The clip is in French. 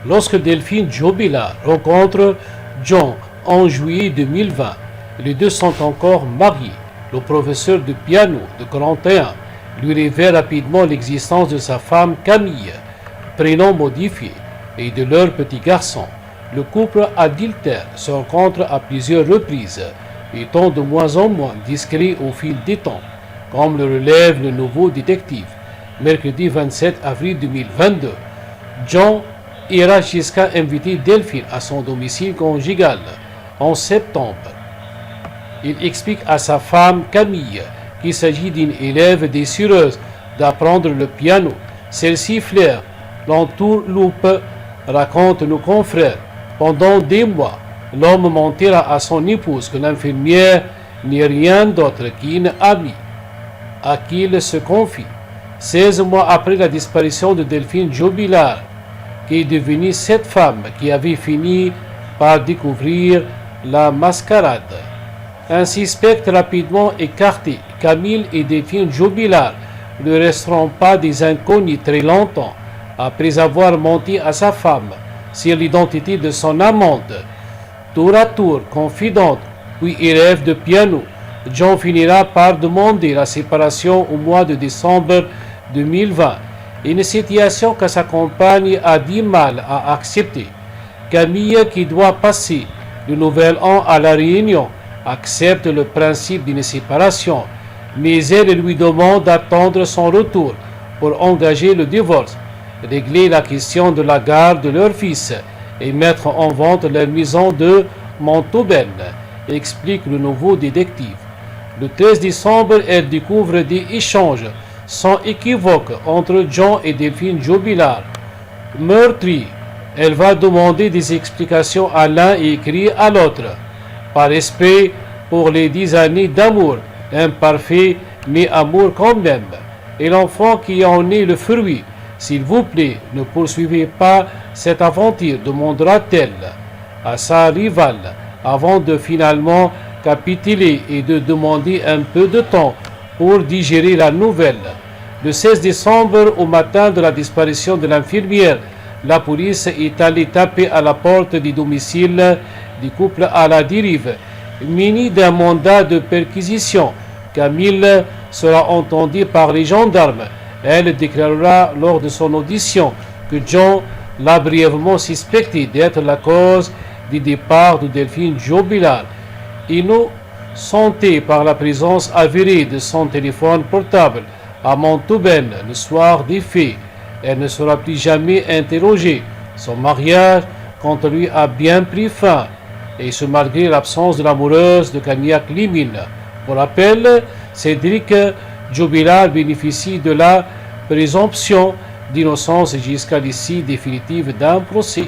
Lorsque Delphine Jobila rencontre John en juillet 2020, les deux sont encore mariés. Le professeur de piano de 41 lui révèle rapidement l'existence de sa femme Camille, prénom modifié, et de leur petit garçon. Le couple adultère se rencontre à plusieurs reprises, étant de moins en moins discret au fil des temps, comme le relève le nouveau détective. Mercredi 27 avril 2022, John ira jusqu'à inviter Delphine à son domicile conjugal en septembre. Il explique à sa femme Camille qu'il s'agit d'une élève désireuse d'apprendre le piano. Celle-ci flaire, l'entourloupe, raconte nos confrères. Pendant des mois, l'homme mentira à son épouse que l'infirmière n'est rien d'autre qu'une amie à qui il se confie. 16 mois après la disparition de Delphine Jobila, qui est devenue cette femme qui avait fini par découvrir la mascarade. Un suspect rapidement écarté, Camille et Delphine Jobila ne resteront pas des inconnus très longtemps. Après avoir menti à sa femme sur l'identité de son amante, tour à tour confidente, puis élève de piano, John finira par demander la séparation au mois de décembre 2020, une situation que sa compagne a du mal à accepter. Camille, qui doit passer le nouvel an à La Réunion, accepte le principe d'une séparation, mais elle lui demande d'attendre son retour pour engager le divorce, régler la question de la garde de leur fils et mettre en vente la maison de Montauban, explique le nouveau détective. Le 13 décembre, elle découvre des échanges sans équivoque entre John et Delphine Jobila. Meurtrie, elle va demander des explications à l'un et écrire à l'autre. Par respect pour les 10 années d'amour, imparfait mais amour quand même, et l'enfant qui en est le fruit. S'il vous plaît, ne poursuivez pas cette aventure, demandera-t-elle à sa rivale, avant de finalement capituler et de demander un peu de temps pour digérer la nouvelle. Le 16 décembre, au matin de la disparition de l'infirmière, la police est allée taper à la porte du domicile du couple à la dérive, muni d'un mandat de perquisition. Camille sera entendue par les gendarmes. Elle déclarera lors de son audition que John l'a brièvement suspecté d'être la cause du départ de Delphine Jobila. Innocentée par la présence avérée de son téléphone portable à Montauban le soir des faits, elle ne sera plus jamais interrogée. Son mariage, quant à lui, a bien pris fin, et ce malgré l'absence de l'amoureuse de Camille Limine. Pour rappel, Cédric Jobila bénéficie de la présomption d'innocence jusqu'à l'issue définitive d'un procès.